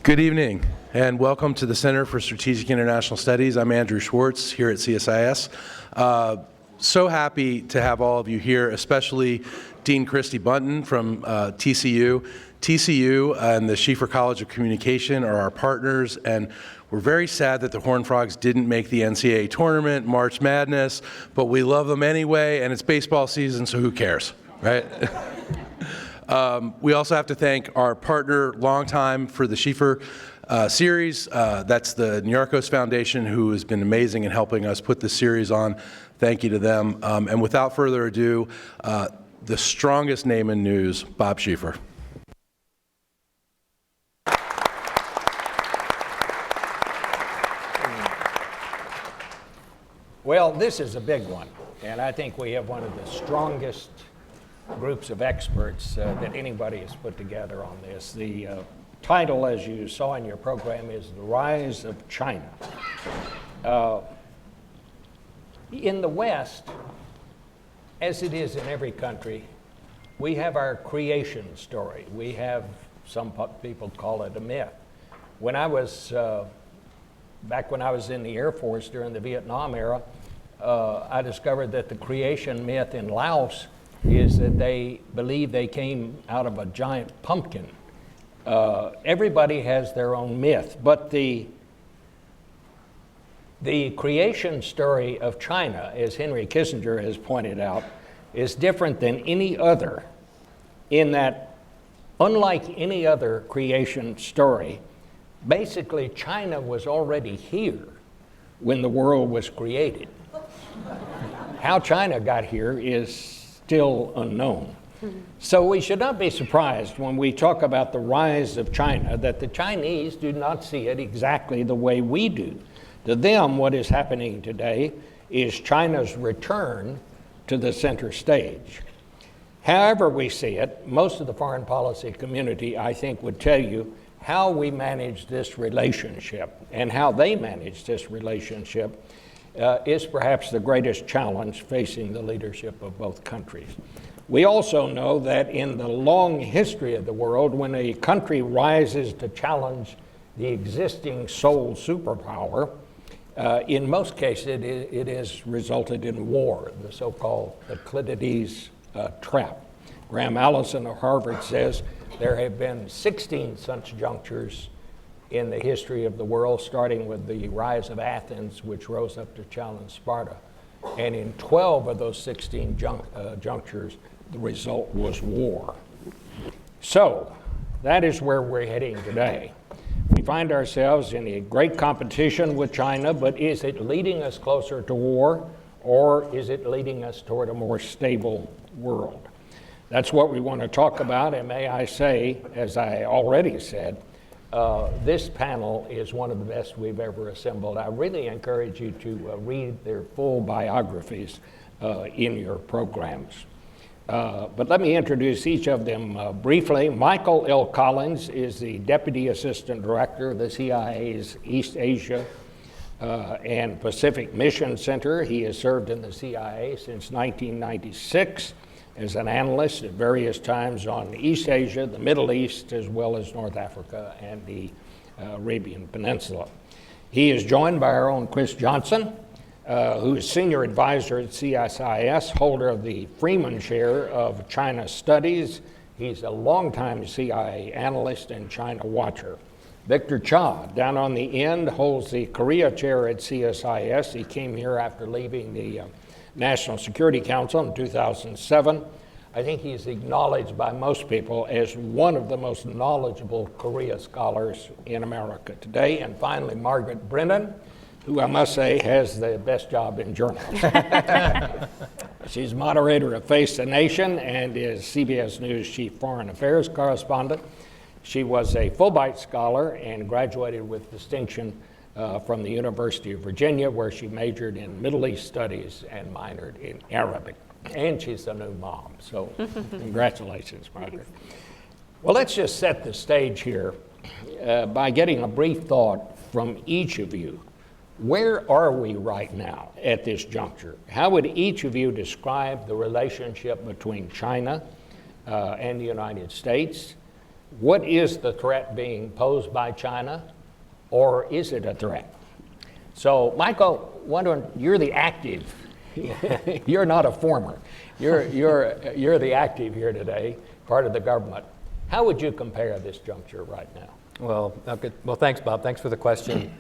Good evening, and welcome to the Center for Strategic International Studies. I'm Andrew Schwartz here at CSIS. So happy to have all of you here, especially Dean Christy Bunton from TCU. TCU and the Schieffer College of Communication are our partners, and we're very sad that the Horned Frogs didn't make the NCAA tournament, March Madness, but we love them anyway, and it's baseball season, so who cares, right? We also have to thank our partner, long time, for the Schieffer Series. That's the Narcos Foundation, who has been amazing in helping us put this series on. Thank you to them. And without further ado, the strongest name in news, Bob Schieffer. Well, this is a big one, and I think we have one of the strongest groups of experts that anybody has put together on this. The title, as you saw in your program, is The Rise of China. In the West, as it is in every country, we have our creation story. We have, some people call it a myth. When I was, back when I was in the Air Force during the Vietnam era, I discovered that the creation myth in Laos is that they believe they came out of a giant pumpkin. Everybody has their own myth, but the creation story of China, as Henry Kissinger has pointed out, is different than any other in that, unlike any other creation story, basically China was already here when the world was created. How China got here is still unknown. So we should not be surprised when we talk about the rise of China that the Chinese do not see it exactly the way we do. To them, what is happening today is China's return to the center stage. However we see it, most of the foreign policy community, I think, would tell you how we manage this relationship and how they manage this relationship is perhaps the greatest challenge facing the leadership of both countries. We also know that in the long history of the world, when a country rises to challenge the existing sole superpower, in most cases it has resulted in war, the so-called Thucydides trap. Graham Allison of Harvard says there have been 16 such junctures in the history of the world, starting with the rise of Athens, which rose up to challenge Sparta. And in 12 of those 16 junctures, the result was war. So that is where we're heading today. We find ourselves in a great competition with China, but is it leading us closer to war, or is it leading us toward a more stable world? That's what we want to talk about, and may I say, as I already said, this panel is one of the best we've ever assembled. I really encourage you to read their full biographies in your programs. But let me introduce each of them briefly. Michael L. Collins is the Deputy Assistant Director of the CIA's East Asia and Pacific Mission Center. He has served in the CIA since 1996 as an analyst at various times on East Asia, the Middle East, as well as North Africa and the Arabian Peninsula. He is joined by our own Chris Johnson, who is Senior Advisor at CSIS, holder of the Freeman Chair of China Studies. He's a longtime CIA analyst and China watcher. Victor Cha, down on the end, holds the Korea Chair at CSIS. He came here after leaving the National Security Council in 2007. I think he's acknowledged by most people as one of the most knowledgeable Korea scholars in America today. And finally, Margaret Brennan, who I must say has the best job in journalism. She's moderator of Face the Nation and is CBS News Chief Foreign Affairs Correspondent. She was a Fulbright Scholar and graduated with distinction from the University of Virginia, where she majored in Middle East Studies and minored in Arabic. And she's a new mom, so congratulations, Margaret. Well, let's just set the stage here by getting a brief thought from each of you. Where are we right now at this juncture? How would each of you describe the relationship between China and the United States? what is the threat being posed by China, or is it a threat? So, Michael, wondering, you're the active. You're not a former. You're the active here today, part of the government. How would you compare this juncture right now? Well, okay. Well, thanks, Bob. Thanks for the question.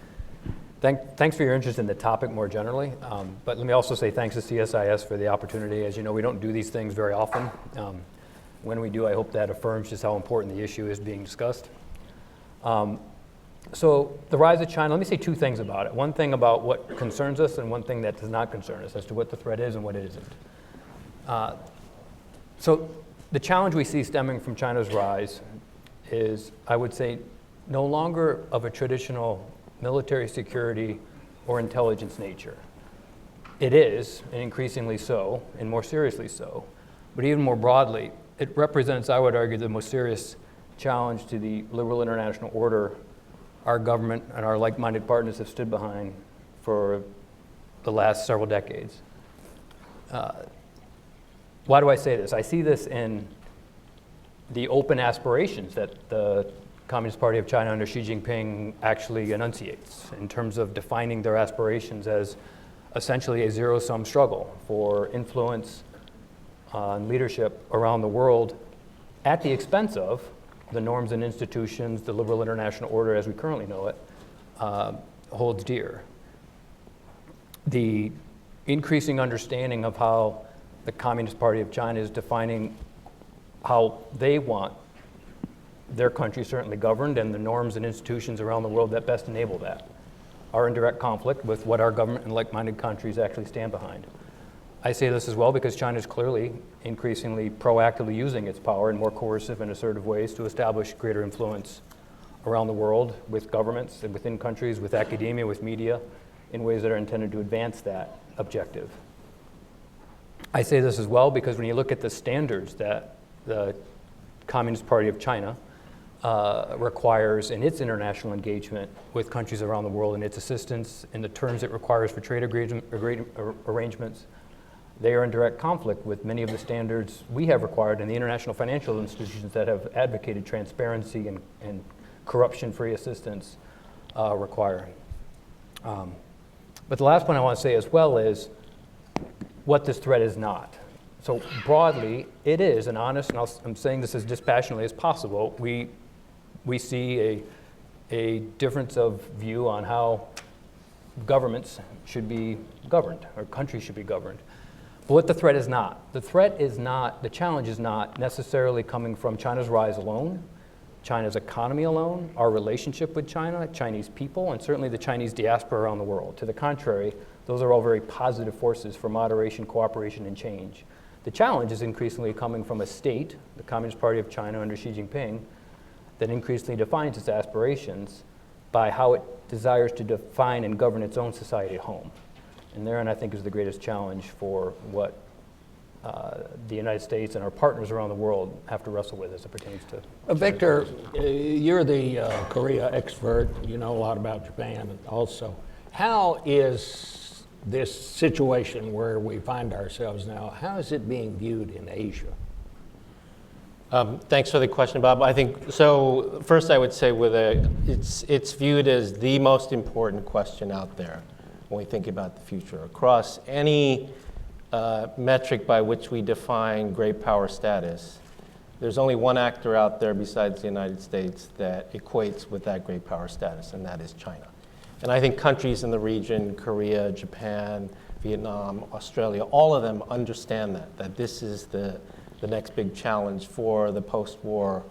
Thanks for your interest in the topic more generally. But let me also say thanks to CSIS for the opportunity. As you know, we don't do these things very often. When we do, I hope that affirms just how important the issue is being discussed. So the rise of China, let me say two things about it. One thing about what concerns us and one thing that does not concern us as to what the threat is and what it isn't. So the challenge we see stemming from China's rise is, I would say, no longer of a traditional military security or intelligence nature. It is, and increasingly so, and more seriously so, but even more broadly, it represents, I would argue, the most serious challenge to the liberal international order our government and our like-minded partners have stood behind for the last several decades. Why do I say this? I see this in the open aspirations that the Communist Party of China under Xi Jinping actually enunciates in terms of defining their aspirations as essentially a zero-sum struggle for influence and leadership around the world at the expense of the norms and institutions the liberal international order as we currently know it holds dear. The increasing understanding of how the Communist Party of China is defining how they want their country certainly governed and the norms and institutions around the world that best enable that are in direct conflict with what our government and like-minded countries actually stand behind. I say this as well because China is clearly increasingly proactively using its power in more coercive and assertive ways to establish greater influence around the world with governments and within countries, with academia, with media, in ways that are intended to advance that objective. I say this as well because when you look at the standards that the Communist Party of China requires in its international engagement with countries around the world and its assistance in the terms it requires for trade arrangements, they are in direct conflict with many of the standards we have required and the international financial institutions that have advocated transparency and corruption-free assistance require. But the last point I want to say as well is what this threat is not. So broadly, it is an honest, and I'm saying this as dispassionately as possible, we see a difference of view on how governments should be governed, or countries should be governed. But what the threat is not. The challenge is not necessarily coming from China's rise alone, China's economy alone, our relationship with China, Chinese people, and certainly the Chinese diaspora around the world. To the contrary, those are all very positive forces for moderation, cooperation, and change. The challenge is increasingly coming from a state, the Communist Party of China under Xi Jinping, that increasingly defines its aspirations by how it desires to define and govern its own society at home. And therein, I think, is the greatest challenge for what the United States and our partners around the world have to wrestle with as it pertains to. Victor, you're the Korea expert. You know a lot about Japan also. How is this situation where we find ourselves now, how is it being viewed in Asia? Thanks for the question, Bob. I think, so first I would say it's viewed as the most important question out there when we think about the future. Across any metric by which we define great power status, there's only one actor out there besides the United States that equates with that great power status, and that is China. And I think countries in the region, Korea, Japan, Vietnam, Australia, all of them understand that this is the next big challenge for the post-war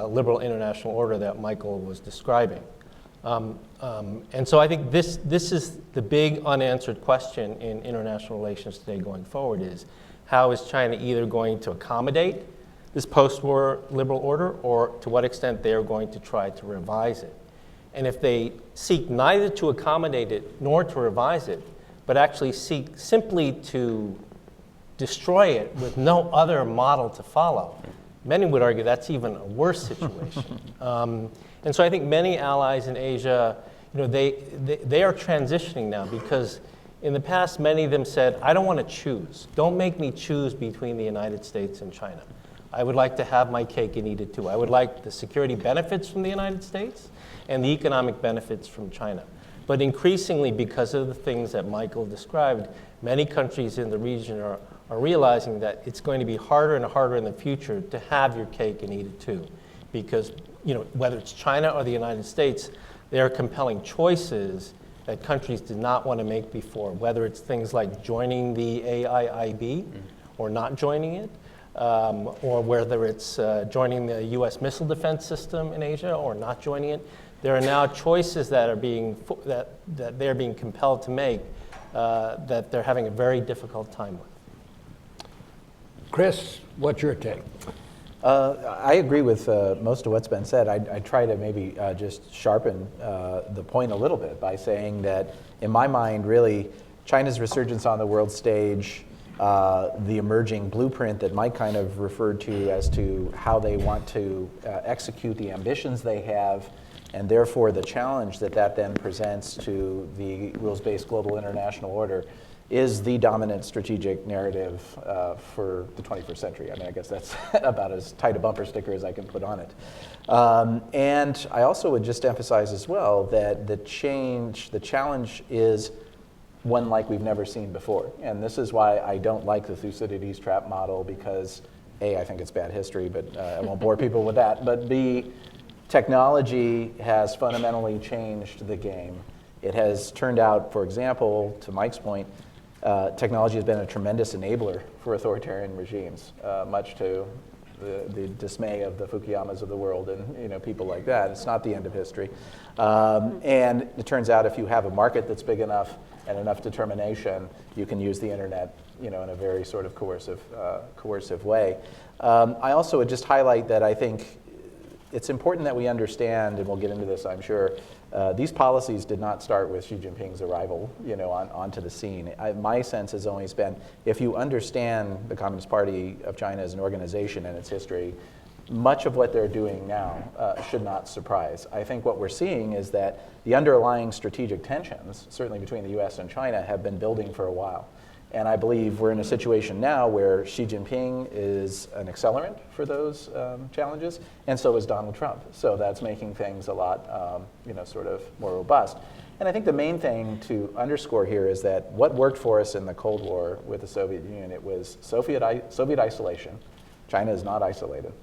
liberal international order that Michael was describing. And so I think this is the big unanswered question in international relations today going forward is, how is China either going to accommodate this post-war liberal order, or to what extent they are going to try to revise it? And if they seek neither to accommodate it nor to revise it, but actually seek simply to destroy it with no other model to follow, many would argue that's even a worse situation. And so I think many allies in Asia, they are transitioning now, because in the past, many of them said, I don't want to choose. Don't make me choose between the United States and China. I would like to have my cake and eat it too. I would like the security benefits from the United States and the economic benefits from China. But increasingly, because of the things that Michael described, many countries in the region are realizing that it's going to be harder and harder in the future to have your cake and eat it too. Because whether it's China or the United States, there are compelling choices that countries did not want to make before, whether it's things like joining the AIIB or not joining it, or whether it's joining the US missile defense system in Asia or not joining it. There are now choices that are that they're being compelled to make that they're having a very difficult time with. Chris, what's your take? I agree with most of what's been said. I try to maybe just sharpen the point a little bit by saying that, in my mind, really, China's resurgence on the world stage, the emerging blueprint that Mike kind of referred to as to how they want to execute the ambitions they have, and therefore the challenge that then presents to the rules-based global international order, is the dominant strategic narrative for the 21st century. I mean, I guess that's about as tight a bumper sticker as I can put on it. And I also would just emphasize as well that the challenge is one like we've never seen before. And this is why I don't like the Thucydides trap model, because A, I think it's bad history, but I won't bore people with that. But B, technology has fundamentally changed the game. It has turned out, for example, to Mike's point, technology has been a tremendous enabler for authoritarian regimes, much to the dismay of the Fukuyamas of the world and people like that. It's not the end of history. And it turns out if you have a market that's big enough and enough determination, you can use the internet in a very sort of coercive way. I also would just highlight that I think it's important that we understand, and we'll get into this, I'm sure, these policies did not start with Xi Jinping's arrival, onto the scene. My sense has always been, if you understand the Communist Party of China as an organization and its history, much of what they're doing now should not surprise. I think what we're seeing is that the underlying strategic tensions, certainly between the US and China, have been building for a while. And I believe we're in a situation now where Xi Jinping is an accelerant for those challenges, and so is Donald Trump. So that's making things a lot, sort of more robust. And I think the main thing to underscore here is that what worked for us in the Cold War with the Soviet Union, it was Soviet isolation. China is not isolated.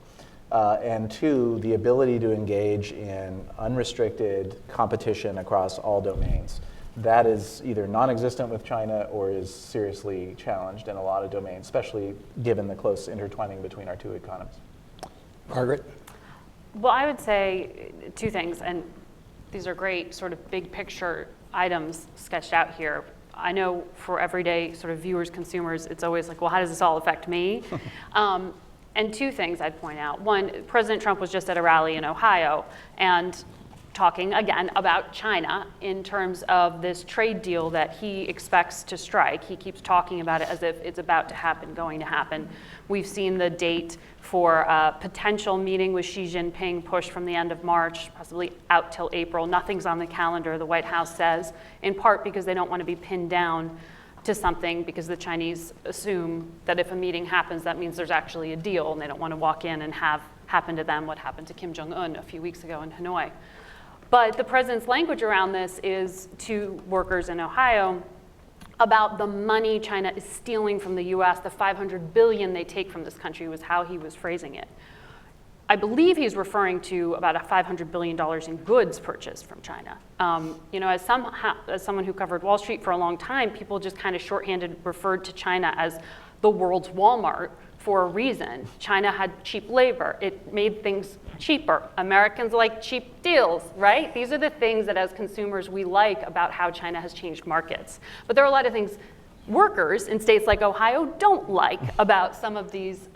And two, the ability to engage in unrestricted competition across all domains. That is either non-existent with China or is seriously challenged in a lot of domains, especially given the close intertwining between our two economies. Margaret? Well, I would say two things, and these are great sort of big picture items sketched out here. I know for everyday sort of viewers, consumers, it's always like, well, how does this all affect me? And two things I'd point out. One, President Trump was just at a rally in Ohio and talking again about China in terms of this trade deal that he expects to strike. He keeps talking about it as if it's about to happen, going to happen. We've seen the date for a potential meeting with Xi Jinping pushed from the end of March, possibly out till April. Nothing's on the calendar, the White House says, in part because they don't want to be pinned down to something, because the Chinese assume that if a meeting happens, that means there's actually a deal, and they don't want to walk in and have happen to them what happened to Kim Jong-un a few weeks ago in Hanoi. But the president's language around this is to workers in Ohio about the money China is stealing from the US, the $500 billion they take from this country was how he was phrasing it. I believe he's referring to about a $500 billion in goods purchased from China. As someone who covered Wall Street for a long time, people just kind of shorthanded referred to China as the world's Walmart for a reason. China had cheap labor. It made things cheaper. Americans like cheap deals, right? These are the things that as consumers we like about how China has changed markets. But there are a lot of things workers in states like Ohio don't like about some of these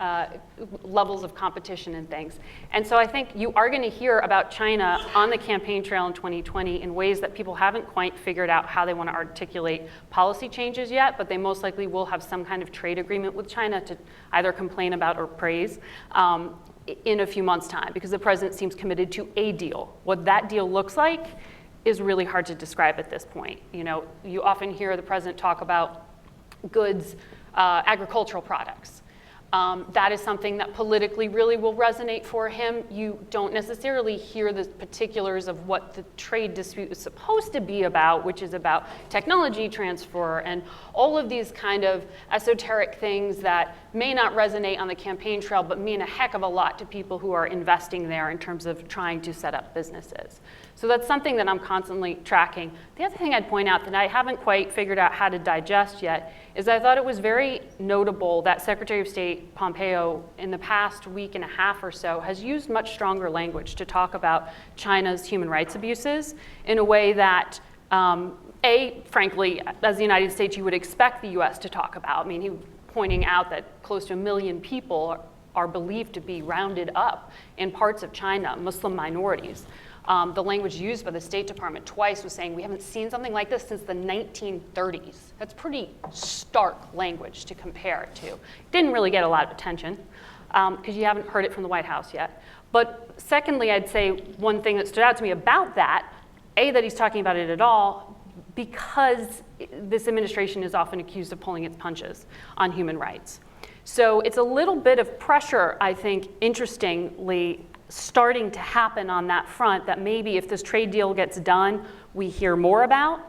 levels of competition and things. And so I think you are going to hear about China on the campaign trail in 2020 in ways that people haven't quite figured out how they want to articulate policy changes yet, but they most likely will have some kind of trade agreement with China to either complain about or praise in a few months' time, because the president seems committed to a deal. What that deal looks like is really hard to describe at this point. You often hear the president talk about goods, agricultural products. That is something that politically really will resonate for him. You don't necessarily hear the particulars of what the trade dispute is supposed to be about, which is about technology transfer and all of these kind of esoteric things that may not resonate on the campaign trail, but mean a heck of a lot to people who are investing there in terms of trying to set up businesses. So that's something that I'm constantly tracking. The other thing I'd point out that I haven't quite figured out how to digest yet is I thought it was very notable that Secretary of State Pompeo in the past week and a half or so has used much stronger language to talk about China's human rights abuses in a way that, frankly, as the United States, you would expect the US to talk about. I mean, he was pointing out that close to 1 million people are believed to be rounded up in parts of China, Muslim minorities. The language used by the State Department twice was saying we haven't seen something like this since the 1930s. That's pretty stark language to compare it to. Didn't really get a lot of attention because you haven't heard it from the White House yet. But secondly, I'd say one thing that stood out to me about that, that he's talking about it at all, because this administration is often accused of pulling its punches on human rights. So it's a little bit of pressure, I think, interestingly, starting to happen on that front that maybe if this trade deal gets done, we hear more about,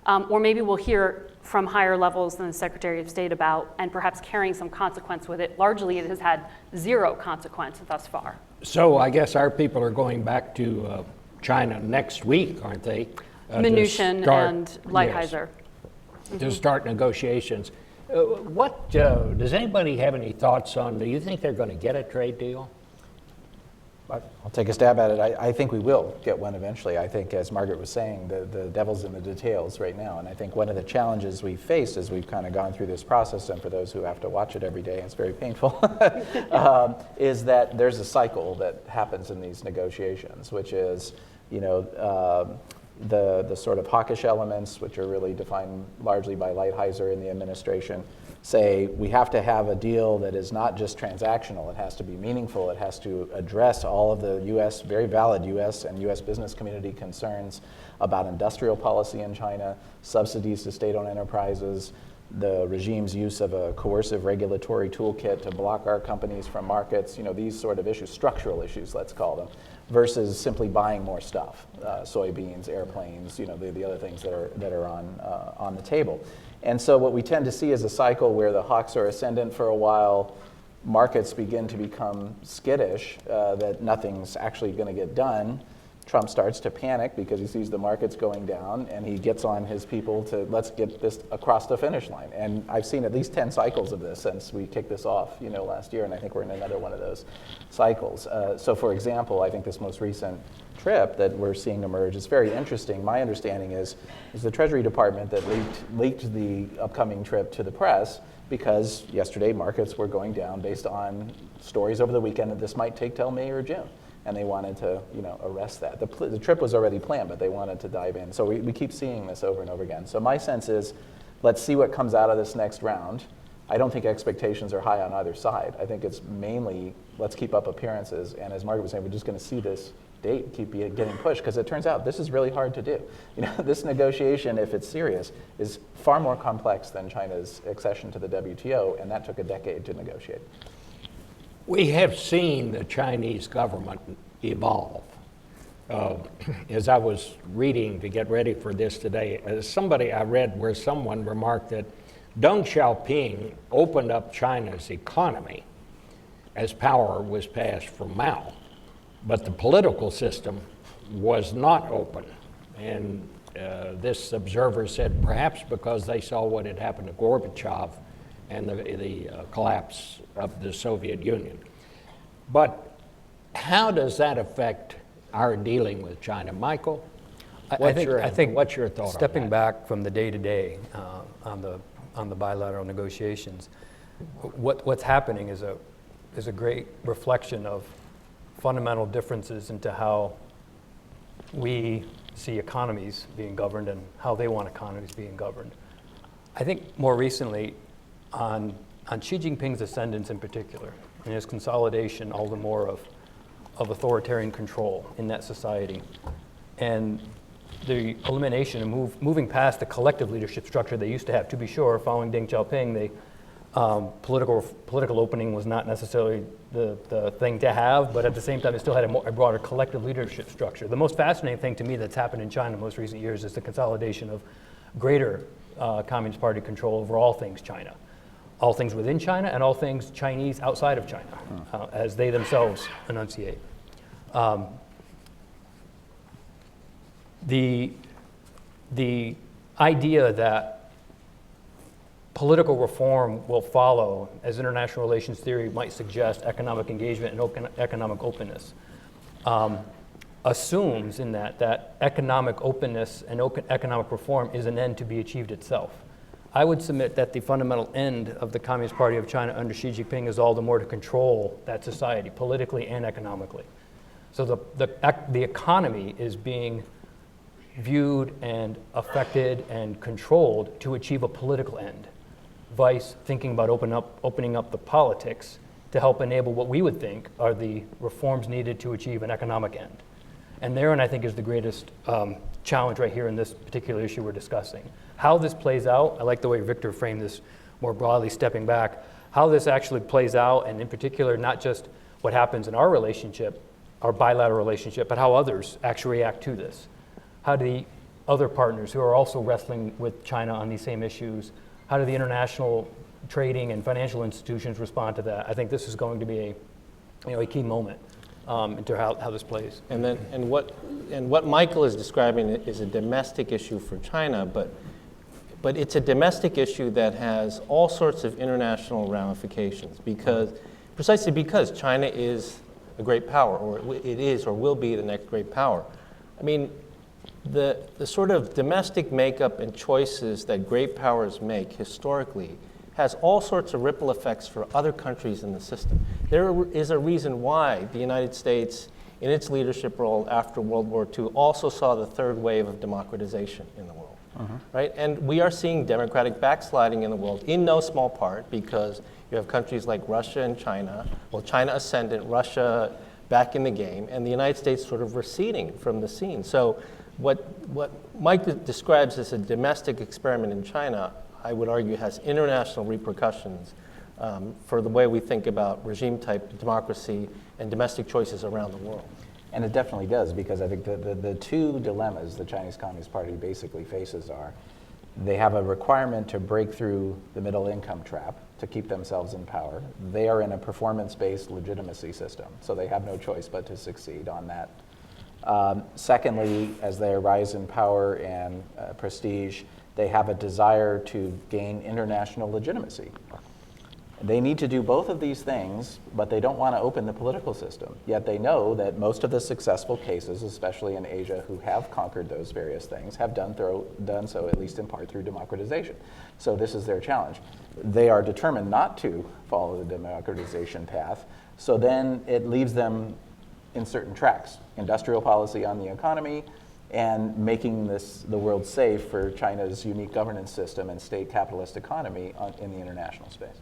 or maybe we'll hear from higher levels than the Secretary of State about, and perhaps carrying some consequence with it. Largely, it has had zero consequence thus far. So I guess our people are going back to China next week, aren't they? Mnuchin and Lighthizer. Yes, to start negotiations. Does anybody have any thoughts on, do you think they're going to get a trade deal? I'll take a stab at it. I think we will get one eventually. I think, as Margaret was saying, the devil's in the details right now. And I think one of the challenges we've faced as we've kind of gone through this process, and for those who have to watch it every day, it's very painful, is that there's a cycle that happens in these negotiations, which is, the sort of hawkish elements, which are really defined largely by Lighthizer in the administration, say we have to have a deal that is not just transactional, it has to be meaningful, it has to address all of the US, very valid US and US business community concerns about industrial policy in China, subsidies to state-owned enterprises, the regime's use of a coercive regulatory toolkit to block our companies from markets, these sort of issues, structural issues, let's call them, versus simply buying more stuff, soybeans, airplanes, the other things that are on the table. And so what we tend to see is a cycle where the hawks are ascendant for a while, markets begin to become skittish, that nothing's actually going to get done. Trump starts to panic because he sees the markets going down, and he gets on his people to let's get this across the finish line. And I've seen at least 10 cycles of this since we kicked this off, last year, and I think we're in another one of those cycles. So for example, I think this most recent trip that we're seeing emerge is very interesting. My understanding is the Treasury Department that leaked the upcoming trip to the press because yesterday markets were going down based on stories over the weekend that this might take till May or June. And they wanted to, arrest that. The trip was already planned, but they wanted to dive in. So we keep seeing this over and over again. So my sense is, let's see what comes out of this next round. I don't think expectations are high on either side. I think it's mainly, let's keep up appearances. And as Margaret was saying, we're just going to see this date keep getting pushed, because it turns out this is really hard to do. This negotiation, if it's serious, is far more complex than China's accession to the WTO, and that took a decade to negotiate. We have seen the Chinese government evolve. As I was reading to get ready for this today, somebody I read where someone remarked that Deng Xiaoping opened up China's economy as power was passed from Mao, but the political system was not open. And this observer said perhaps because they saw what had happened to Gorbachev and the collapse of the Soviet Union. But how does that affect our dealing with China? Michael, I think what's your thought stepping on that? back from the day-to-day on the bilateral negotiations, what's happening is a great reflection of fundamental differences into how we see economies being governed and how they want economies being governed. I think more recently, on Xi Jinping's ascendance in particular, and his consolidation all the more of authoritarian control in that society, and the elimination and moving past the collective leadership structure they used to have. To be sure, following Deng Xiaoping, they Political opening was not necessarily the thing to have, but at the same time, it still had a broader collective leadership structure. The most fascinating thing to me that's happened in China in most recent years is the consolidation of greater Communist Party control over all things China. All things within China and all things Chinese outside of China, as they themselves enunciate. The idea that political reform will follow, as international relations theory might suggest, economic engagement and economic openness, assumes in that economic openness and economic reform is an end to be achieved itself. I would submit that the fundamental end of the Communist Party of China under Xi Jinping is all the more to control that society, politically and economically. So the economy is being viewed and affected and controlled to achieve a political end, vice thinking about opening up the politics to help enable what we would think are the reforms needed to achieve an economic end. And therein, I think, is the greatest challenge right here in this particular issue we're discussing. How this plays out, I like the way Victor framed this more broadly, stepping back, how this actually plays out, and in particular, not just what happens in our relationship, our bilateral relationship, but how others actually react to this. How do the other partners who are also wrestling with China on these same issues, how do the international trading and financial institutions respond to that? I think this is going to be a key moment into how this plays. And what Michael is describing is a domestic issue for China, but it's a domestic issue that has all sorts of international ramifications precisely because China is a great power, or it is or will be the next great power. I mean, the sort of domestic makeup and choices that great powers make historically has all sorts of ripple effects for other countries in the system. There is a reason why the United States, in its leadership role after World War II, also saw the third wave of democratization in the world, right? And we are seeing democratic backsliding in the world, in no small part because you have countries like Russia and China, well, China ascendant, Russia back in the game, and the United States sort of receding from the scene. So what Mike describes as a domestic experiment in China, I would argue, has international repercussions for the way we think about regime-type democracy and domestic choices around the world. And it definitely does, because I think the two dilemmas the Chinese Communist Party basically faces are they have a requirement to break through the middle income trap to keep themselves in power. They are in a performance-based legitimacy system, so they have no choice but to succeed on that. Secondly, as they rise in power and prestige, they have a desire to gain international legitimacy. They need to do both of these things, but they don't want to open the political system. Yet they know that most of the successful cases, especially in Asia, who have conquered those various things, have done so, at least in part, through democratization. So this is their challenge. They are determined not to follow the democratization path, so then it leaves them in certain tracks: industrial policy on the economy, and making the world safe for China's unique governance system and state capitalist economy in the international space.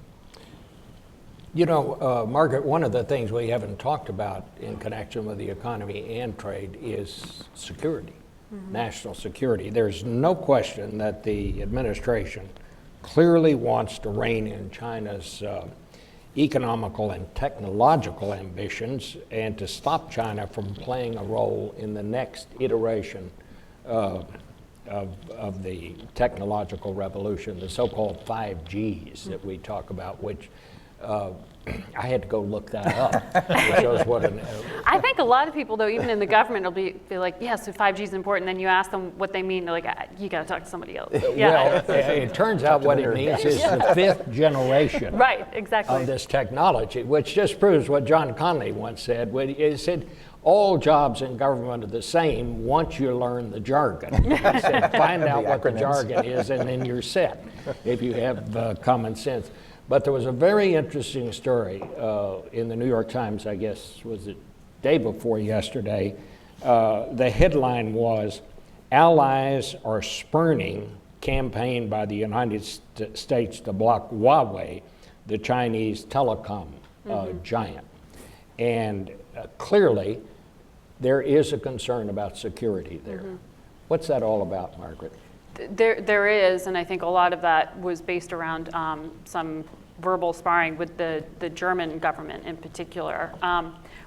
You know, Margaret, one of the things we haven't talked about in connection with the economy and trade is security, national security. There's no question that the administration clearly wants to rein in China's economical and technological ambitions and to stop China from playing a role in the next iteration of the technological revolution, the so-called 5Gs that we talk about, which I had to go look that up. It shows what I think a lot of people, though, even in the government, will be like, yeah, so 5G is important. Then you ask them what they mean, they're like, you got to talk to somebody else. Yeah. Well, it turns out what it means is the fifth generation Right, exactly. of this technology, which just proves what John Connolly once said. He said, all jobs in government are the same once you learn the jargon. He said, find out what the jargon is, and then you're set, if you have common sense. But there was a very interesting story in the New York Times, I guess, was it day before yesterday. The headline was, Allies are spurning campaign by the United States to block Huawei, the Chinese telecom giant. And clearly, there is a concern about security there. What's that all about, Margaret? There is, and I think a lot of that was based around some verbal sparring with the German government in particular.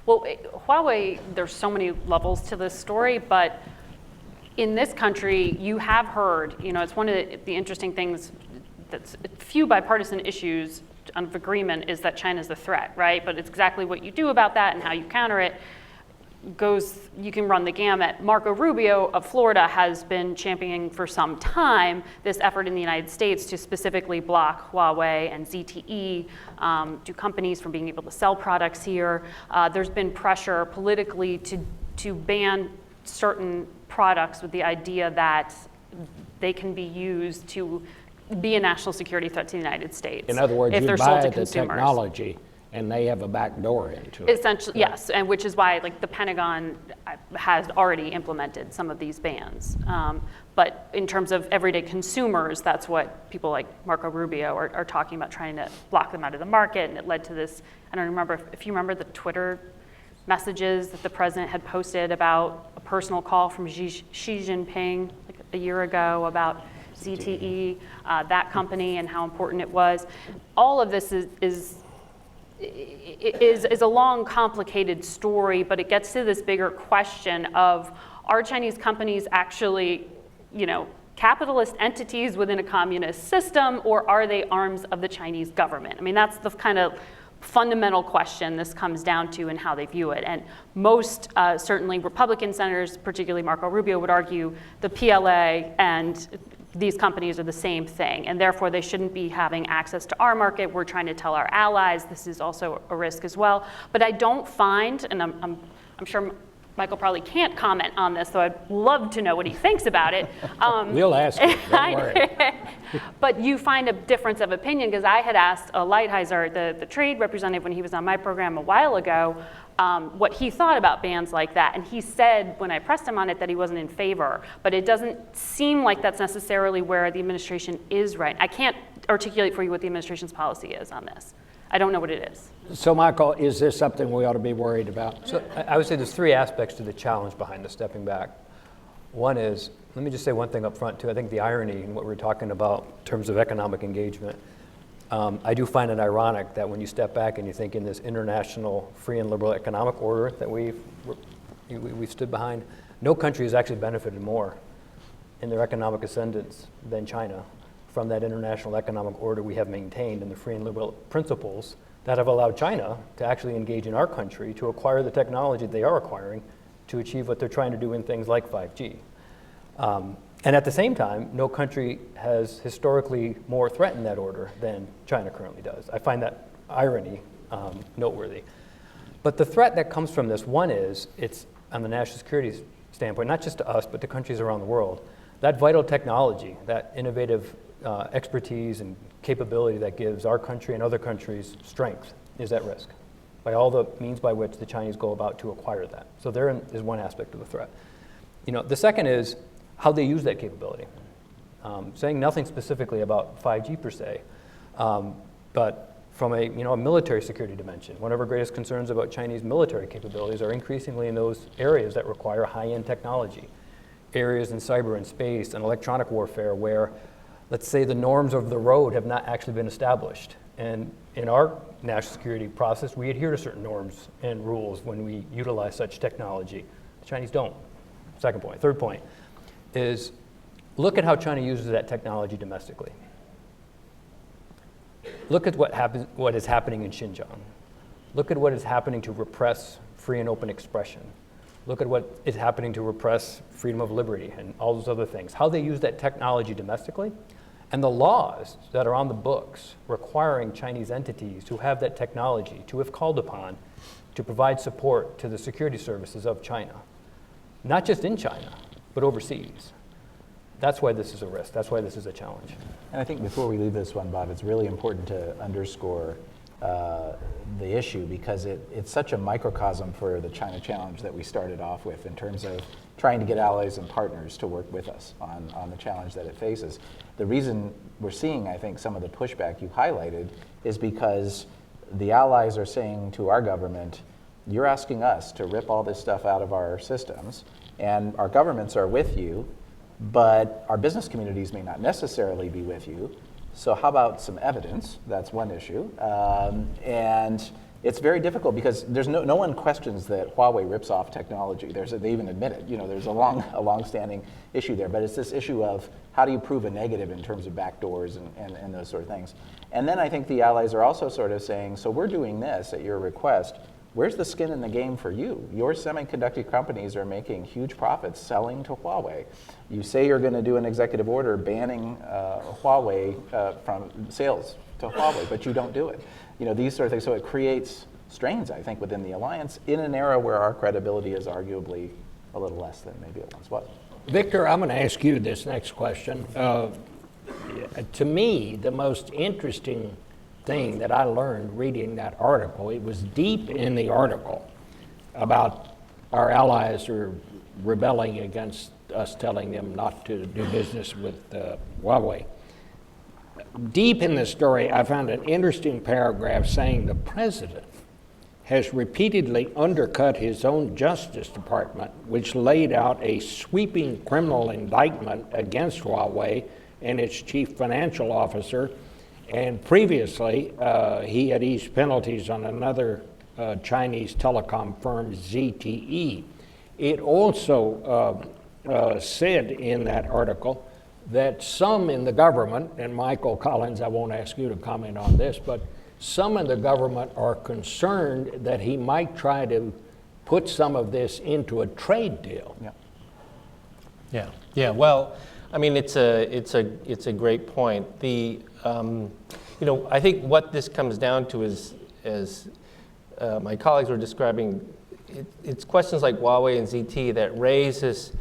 Well, Huawei, there's so many levels to this story, but in this country, you have heard, it's one of the interesting things that's few bipartisan issues of agreement is that China's the threat, right? But it's exactly what you do about that and how you counter it you can run the gamut. Marco Rubio of Florida has been championing for some time this effort in the United States to specifically block Huawei and ZTE, do companies from being able to sell products here. There's been pressure politically to ban certain products with the idea that they can be used to be a national security threat to the United States. In other words, if you they're sold buy to the consumers. technology and they have a back door into it. Essentially, yes, and which is why the Pentagon has already implemented some of these bans. But in terms of everyday consumers, that's what people like Marco Rubio are talking about, trying to block them out of the market. And it led to this, I don't remember if you remember the Twitter messages that the president had posted about a personal call from Xi Jinping a year ago about ZTE, that company, and how important it was. All of this is a long, complicated story, but it gets to this bigger question of, are Chinese companies actually, capitalist entities within a communist system, or are they arms of the Chinese government? I mean, that's the kind of fundamental question this comes down to and how they view it. And most, certainly Republican senators, particularly Marco Rubio, would argue the PLA and these companies are the same thing, and therefore they shouldn't be having access to our market. We're trying to tell our allies this is also a risk as well. But I don't find, and I'm sure Michael probably can't comment on this, so I'd love to know what he thinks about it. We'll ask him, don't worry. But you find a difference of opinion, because I had asked Lighthizer, the trade representative, when he was on my program a while ago, what he thought about bans like that. And he said, when I pressed him on it, that he wasn't in favor. But it doesn't seem like that's necessarily where the administration is right. I can't articulate for you what the administration's policy is on this. I don't know what it is. So, Michael, is this something we ought to be worried about? So I would say there's three aspects to the challenge behind the stepping back. One is, let me just say one thing up front too. I think the irony in what we're talking about in terms of economic engagement, I do find it ironic that when you step back and you think in this international free and liberal economic order that we've stood behind, no country has actually benefited more in their economic ascendance than China from that international economic order we have maintained and the free and liberal principles that have allowed China to actually engage in our country to acquire the technology they are acquiring to achieve what they're trying to do in things like 5G. And at the same time, no country has historically more threatened that order than China currently does. I find that irony noteworthy. But the threat that comes from this, one is, it's on the national security standpoint, not just to us, but to countries around the world. That vital technology, that innovative expertise and capability that gives our country and other countries strength is at risk by all the means by which the Chinese go about to acquire that. So there is one aspect of the threat. The second is how they use that capability. Saying nothing specifically about 5G per se, but from a military security dimension. One of our greatest concerns about Chinese military capabilities are increasingly in those areas that require high-end technology, areas in cyber and space and electronic warfare where, let's say, the norms of the road have not actually been established. And in our national security process, we adhere to certain norms and rules when we utilize such technology. The Chinese don't. Second point. Third point is look at how China uses that technology domestically. Look at what is happening in Xinjiang. Look at what is happening to repress free and open expression. Look at what is happening to repress freedom of liberty and all those other things. How they use that technology domestically, and the laws that are on the books requiring Chinese entities who have that technology to, if called upon, to provide support to the security services of China. Not just in China, but overseas. That's why this is a risk. That's why this is a challenge. And I think before we leave this one, Bob, it's really important to underscore the issue because it's such a microcosm for the China challenge that we started off with in terms of trying to get allies and partners to work with us on the challenge that it faces. The reason we're seeing, I think, some of the pushback you highlighted is because the allies are saying to our government, you're asking us to rip all this stuff out of our systems, and our governments are with you, but our business communities may not necessarily be with you. So how about some evidence? That's one issue. And it's very difficult because there's no one questions that Huawei rips off technology. They even admit it. There's a long-standing issue there. But it's this issue of how do you prove a negative in terms of backdoors and those sort of things. And then I think the allies are also sort of saying, so we're doing this at your request. Where's the skin in the game for you? Your semiconductor companies are making huge profits selling to Huawei. You say you're going to do an executive order banning Huawei from sales to Huawei, but you don't do it. These sort of things. So it creates strains, I think, within the alliance in an era where our credibility is arguably a little less than maybe it once was. Victor, I'm going to ask you this next question. To me, the most interesting thing that I learned reading that article, it was deep in the article about our allies are rebelling against us telling them not to do business with Huawei. Deep in the story, I found an interesting paragraph saying the president has repeatedly undercut his own Justice Department, which laid out a sweeping criminal indictment against Huawei and its chief financial officer. And previously, he had eased penalties on another Chinese telecom firm, ZTE. It also said in that article that some in the government, and Michael Collins, I won't ask you to comment on this, but some in the government are concerned that he might try to put some of this into a trade deal. Yeah. Well, I mean, it's a great point. I think what this comes down to is, as my colleagues were describing, it's questions like Huawei and ZTE that raise this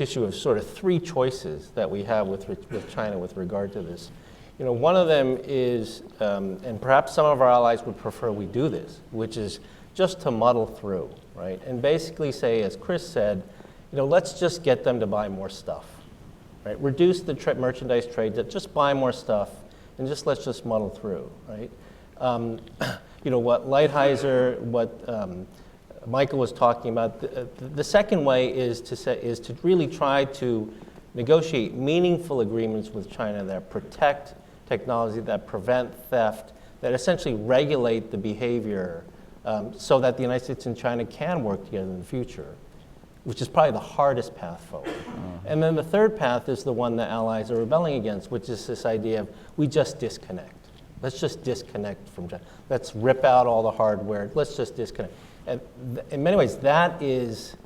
issue of sort of three choices that we have with China with regard to this. One of them is, and perhaps some of our allies would prefer we do this, which is just to muddle through, right? And basically say, as Chris said, let's just get them to buy more stuff, right? Reduce the merchandise trade, just buy more stuff, and let's just muddle through, right? What Lighthizer, what Michael was talking about. The second way is to really try to negotiate meaningful agreements with China that protect technology, that prevent theft, that essentially regulate the behavior so that the United States and China can work together in the future, which is probably the hardest path forward. And then the third path is the one that allies are rebelling against, which is this idea of we just disconnect. Let's just disconnect from China. Let's rip out all the hardware. Let's just disconnect. And in many ways, that is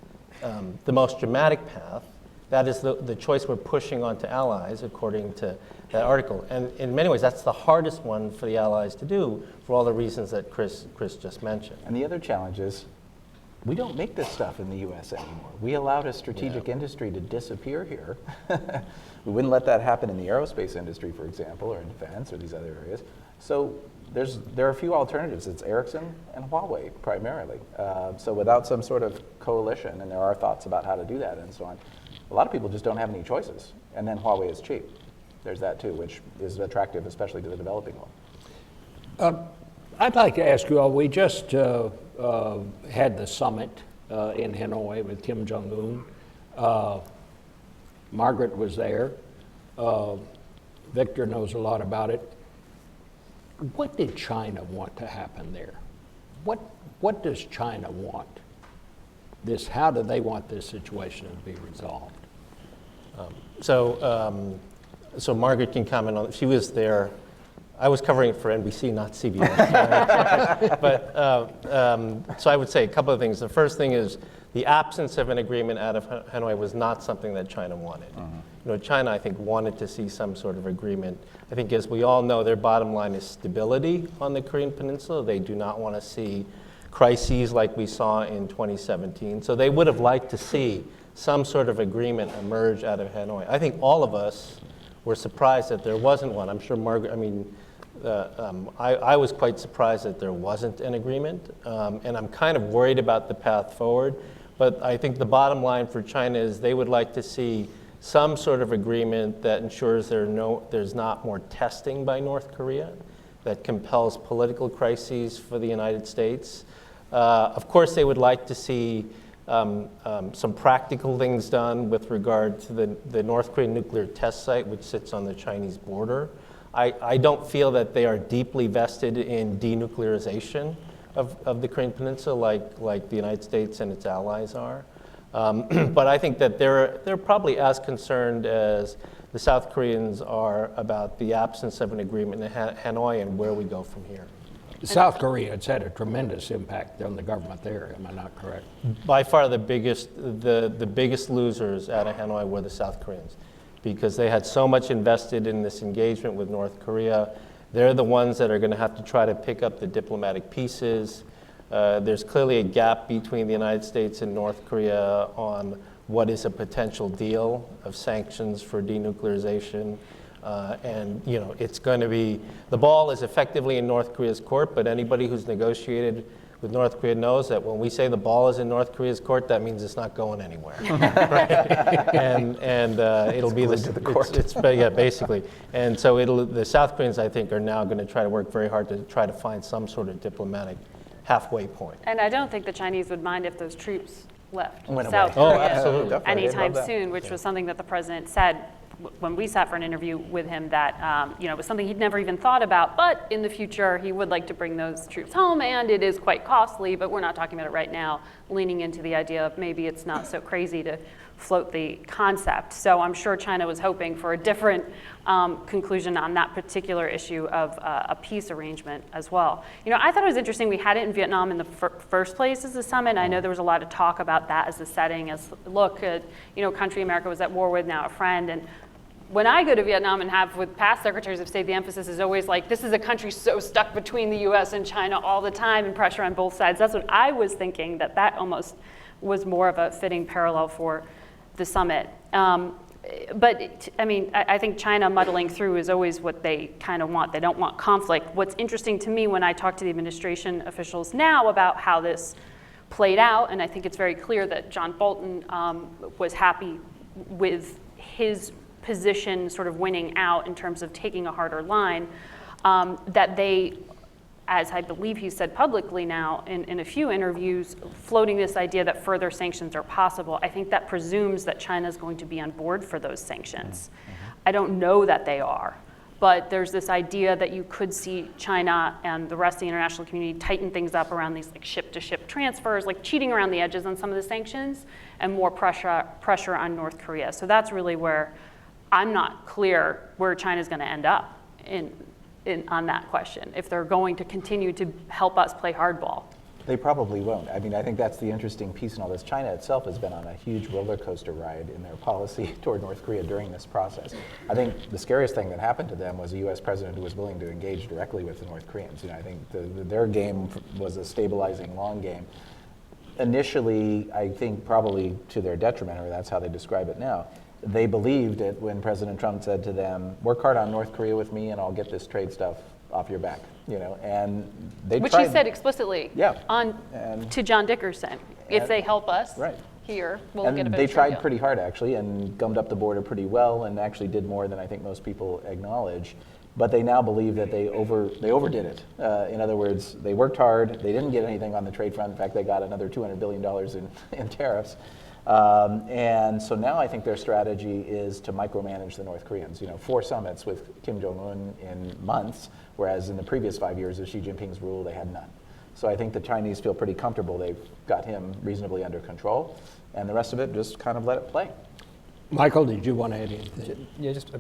the most dramatic path. That is the choice we're pushing onto allies, according to that article. And in many ways, that's the hardest one for the allies to do for all the reasons that Chris just mentioned. And the other challenge is we don't make this stuff in the U.S. anymore. We allowed a strategic industry to disappear here. We wouldn't let that happen in the aerospace industry, for example, or in defense or these other areas. So there are a few alternatives. It's Ericsson and Huawei primarily. So without some sort of coalition, and there are thoughts about how to do that and so on, a lot of people just don't have any choices. And then Huawei is cheap. There's that too, which is attractive, especially to the developing world. I'd like to ask you all, we just had the summit in Hanoi with Kim Jong-un. Margaret was there. Victor knows a lot about it. What did China want to happen there? What does China want? How do they want this situation to be resolved? So Margaret can comment on it. She was there. I was covering it for NBC, not CBS. But so I would say a couple of things. The first thing is the absence of an agreement out of Hanoi was not something that China wanted. China, I think, wanted to see some sort of agreement. I think, as we all know, their bottom line is stability on the Korean Peninsula. They do not want to see crises like we saw in 2017. So they would have liked to see some sort of agreement emerge out of Hanoi. I think all of us were surprised that there wasn't one. I'm sure Margaret, I was quite surprised that there wasn't an agreement, and I'm kind of worried about the path forward. But I think the bottom line for China is they would like to see some sort of agreement that ensures there's not more testing by North Korea, that compels political crises for the United States. Of course, they would like to see some practical things done with regard to the North Korean nuclear test site, which sits on the Chinese border. I don't feel that they are deeply vested in denuclearization of the Korean Peninsula like the United States and its allies are. But I think that they're probably as concerned as the South Koreans are about the absence of an agreement in Hanoi and where we go from here. South Korea has had a tremendous impact on the government there, am I not correct? By far the biggest losers out of Hanoi were the South Koreans, because they had so much invested in this engagement with North Korea. They're the ones that are going to have to try to pick up the diplomatic pieces. There's clearly a gap between the United States and North Korea on what is a potential deal of sanctions for denuclearization. And it's going to be, the ball is effectively in North Korea's court, but anybody who's negotiated with North Korea knows that when we say the ball is in North Korea's court, that means it's not going anywhere. Right? And it'll be the court. Yeah, basically. And so the South Koreans, I think, are now going to try to work very hard to try to find some sort of diplomatic halfway point. And I don't think the Chinese would mind if those troops left Went away. South Oh, Korea absolutely. Definitely. anytime They'd love that. soon, which was something that the president said when we sat for an interview with him, that it was something he'd never even thought about, but in the future he would like to bring those troops home, and it is quite costly, but we're not talking about it right now, leaning into the idea of maybe it's not so crazy to float the concept. So I'm sure China was hoping for a different conclusion on that particular issue of a peace arrangement as well. I thought it was interesting we had it in Vietnam in the first place as a summit. I know there was a lot of talk about that as a setting, as look, country America was at war with, now a friend. And when I go to Vietnam and have with past secretaries of state, the emphasis is always like, this is a country so stuck between the US and China all the time and pressure on both sides. That's what I was thinking, that almost was more of a fitting parallel for the summit. I think China muddling through is always what they kind of want. They don't want conflict. What's interesting to me when I talk to the administration officials now about how this played out, and I think it's very clear that John Bolton was happy with his position sort of winning out in terms of taking a harder line, that they, as I believe he said publicly now in a few interviews, floating this idea that further sanctions are possible. I think that presumes that China is going to be on board for those sanctions. I don't know that they are, but there's this idea that you could see China and the rest of the international community tighten things up around these like ship-to-ship transfers, like cheating around the edges on some of the sanctions, and more pressure on North Korea. So that's really where I'm not clear where China's going to end up on that question, if they're going to continue to help us play hardball. They probably won't. I think that's the interesting piece in all this. China itself has been on a huge roller coaster ride in their policy toward North Korea during this process. I think the scariest thing that happened to them was a US president who was willing to engage directly with the North Koreans. I think their game was a stabilizing long game. Initially, I think probably to their detriment, or that's how they describe it now, they believed it when President Trump said to them, work hard on North Korea with me and I'll get this trade stuff off your back, and they Which tried, he said explicitly to John Dickerson. If they help us here, we'll get a better they tried deal. pretty hard actually and gummed up the border pretty well and actually did more than I think most people acknowledge. But they now believe that they overdid it. In other words, they worked hard, they didn't get anything on the trade front. In fact, they got another $200 billion in tariffs. And so now I think their strategy is to micromanage the North Koreans. 4 summits with Kim Jong-un in months, whereas in the previous 5 years of Xi Jinping's rule, they had none. So I think the Chinese feel pretty comfortable they've got him reasonably under control, and the rest of it just kind of let it play. Michael, did you want to add anything? Yeah, just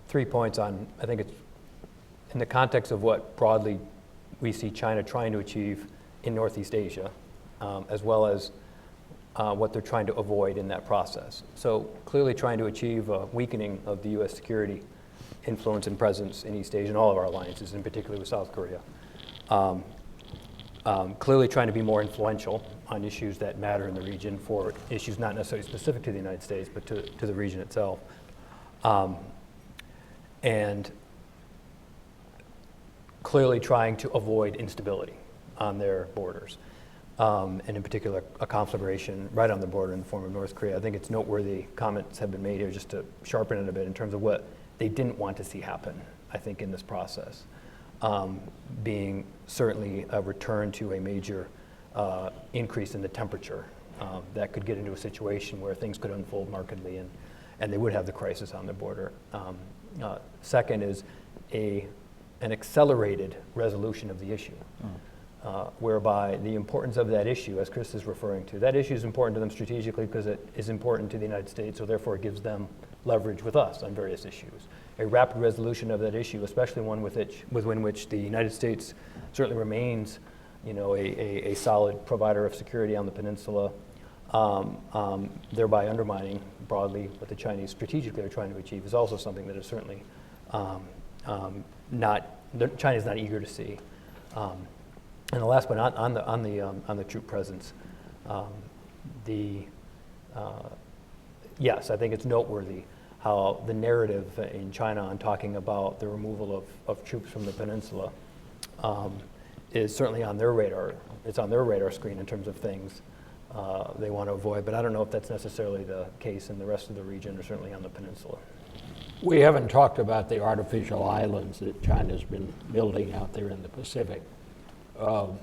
3 points on, I think it's in the context of what broadly we see China trying to achieve in Northeast Asia, as well as what they're trying to avoid in that process. So clearly trying to achieve a weakening of the US security influence and presence in East Asia and all of our alliances, in particular with South Korea. Clearly trying to be more influential on issues that matter in the region, for issues not necessarily specific to the United States, but to the region itself. And clearly trying to avoid instability on their borders. And in particular, a conflagration right on the border in the form of North Korea. I think it's noteworthy comments have been made here just to sharpen it a bit in terms of what they didn't want to see happen, I think, in this process. Being certainly a return to a major increase in the temperature that could get into a situation where things could unfold markedly and they would have the crisis on the border. Second is an accelerated resolution of the issue, whereby the importance of that issue, as Chris is referring to, that issue is important to them strategically because it is important to the United States, so therefore it gives them leverage with us on various issues. A rapid resolution of that issue, especially one within which the United States certainly remains, a solid provider of security on the peninsula, thereby undermining broadly what the Chinese strategically are trying to achieve, is also something that is certainly China is not eager to see. And the last point on the troop presence, yes, I think it's noteworthy how the narrative in China on talking about the removal of troops from the peninsula is certainly on their radar. It's on their radar screen in terms of things they want to avoid, but I don't know if that's necessarily the case in the rest of the region or certainly on the peninsula. We haven't talked about the artificial islands that China's been building out there in the Pacific. What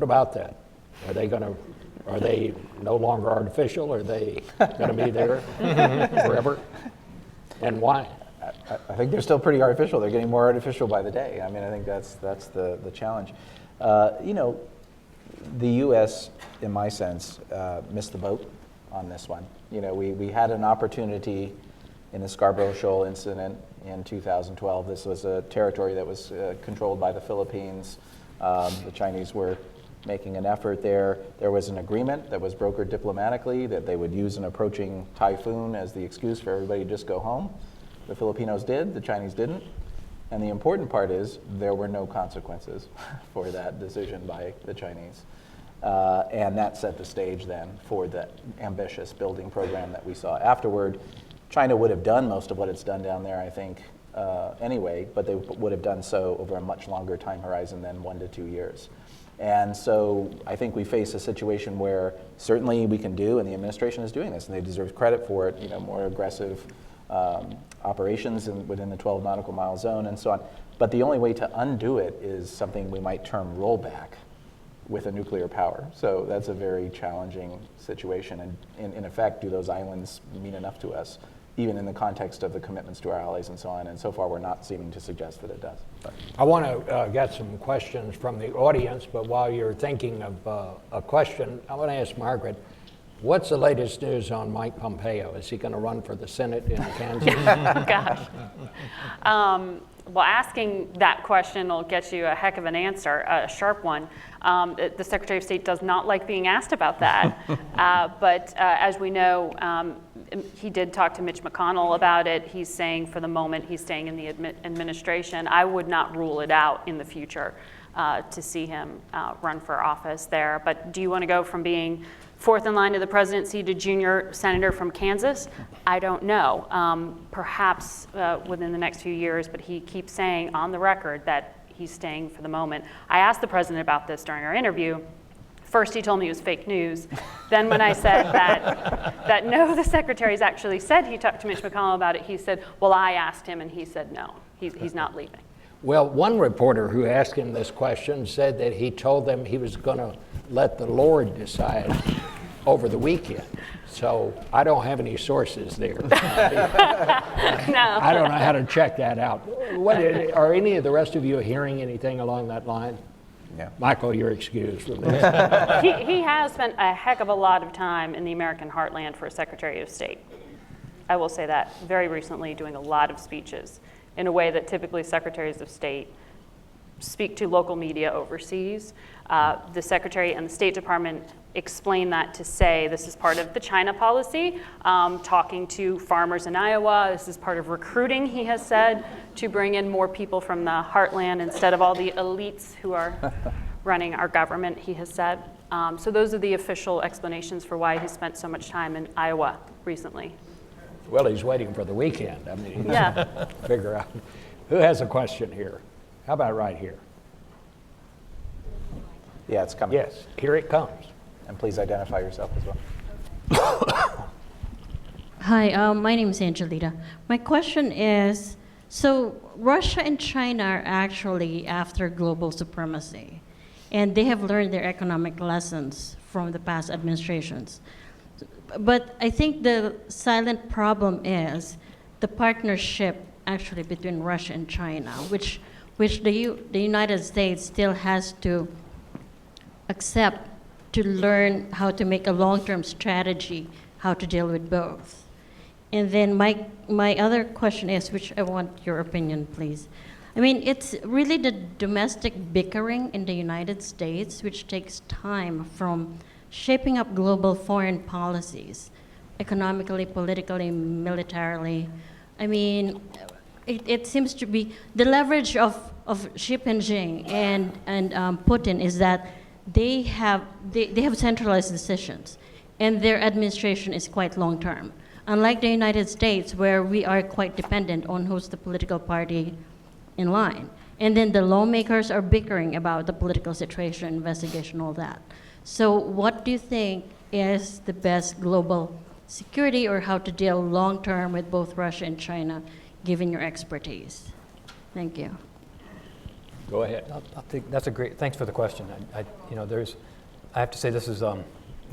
about that? Are they no longer artificial? Are they going to be there forever? And why? I think they're still pretty artificial. They're getting more artificial by the day. I mean, I think that's the challenge. The U.S., in my sense, missed the boat on this one. We had an opportunity in the Scarborough Shoal incident in 2012. This was a territory that was controlled by the Philippines. The Chinese were making an effort there. There was an agreement that was brokered diplomatically that they would use an approaching typhoon as the excuse for everybody to just go home. The Filipinos did, the Chinese didn't. And the important part is there were no consequences for that decision by the Chinese. And that set the stage then for the ambitious building program that we saw afterward. China would have done most of what it's done down there, I think, anyway, but they would have done so over a much longer time horizon than 1 to 2 years. And so I think we face a situation where certainly we can do, and the administration is doing this, and they deserve credit for it, more aggressive operations within the 12 nautical mile zone and so on. But the only way to undo it is something we might term rollback with a nuclear power. So that's a very challenging situation. And in effect, do those islands mean enough to us, even in the context of the commitments to our allies and so on? And so far, we're not seeming to suggest that it does. But I want to get some questions from the audience, but while you're thinking of a question, I want to ask Margaret, what's the latest news on Mike Pompeo? Is he going to run for the Senate in Kansas? Gosh. Well, asking that question will get you a heck of an answer, a sharp one. The Secretary of State does not like being asked about that. But as we know, he did talk to Mitch McConnell about it. He's saying for the moment he's staying in the administration. I would not rule it out in the future to see him run for office there. But do you want to go from being fourth in line to the presidency to junior senator from Kansas? I don't know. Perhaps within the next few years, but he keeps saying on the record that he's staying for the moment. I asked the president about this during our interview. First, he told me it was fake news. Then when I said that no, the secretary's actually said he talked to Mitch McConnell about it, he said, well, I asked him, and he said no, he's not leaving. Well, one reporter who asked him this question said that he told them he was going to let the Lord decide over the weekend. So I don't have any sources there. No. I don't know how to check that out. Are any of the rest of you hearing anything along that line? Yeah. Michael, you're excused from this. He has spent a heck of a lot of time in the American heartland for a Secretary of State. I will say that. Very recently, doing a lot of speeches in a way that typically Secretaries of State speak to local media overseas. The Secretary and the State Department explain that to say this is part of the China policy, talking to farmers in Iowa. This is part of recruiting, he has said, to bring in more people from the heartland instead of all the elites who are running our government, he has said. So those are the official explanations for why he spent so much time in Iowa recently. Well, he's waiting for the weekend. I mean, Yeah. figure out. Who has a question here? How about right here? yeah, it's coming. Yes, here it comes. And please identify yourself as well. Hi, my name is Angelita. My question is, so Russia and China are actually after global supremacy, and they have learned their economic lessons from the past administrations. but I think the silent problem is the partnership actually between Russia and China, which the United States still has to accept to learn how to make a long-term strategy, how to deal with both. And then my other question is, which I want your opinion, please. I mean, it's really the domestic bickering in the United States which takes time from shaping up global foreign policies, economically, politically, militarily. I mean, it seems to be the leverage of Xi Jinping and Putin is that they have centralized decisions, and their administration is quite long term. Unlike the United States, where we are quite dependent on who's the political party in line. And then the lawmakers are bickering about the political situation, investigation, all that. So what do you think is the best global security, or how to deal long-term with both Russia and China, given your expertise? Thank you. Go ahead. I think that's a great, thanks for the question. I have to say this is,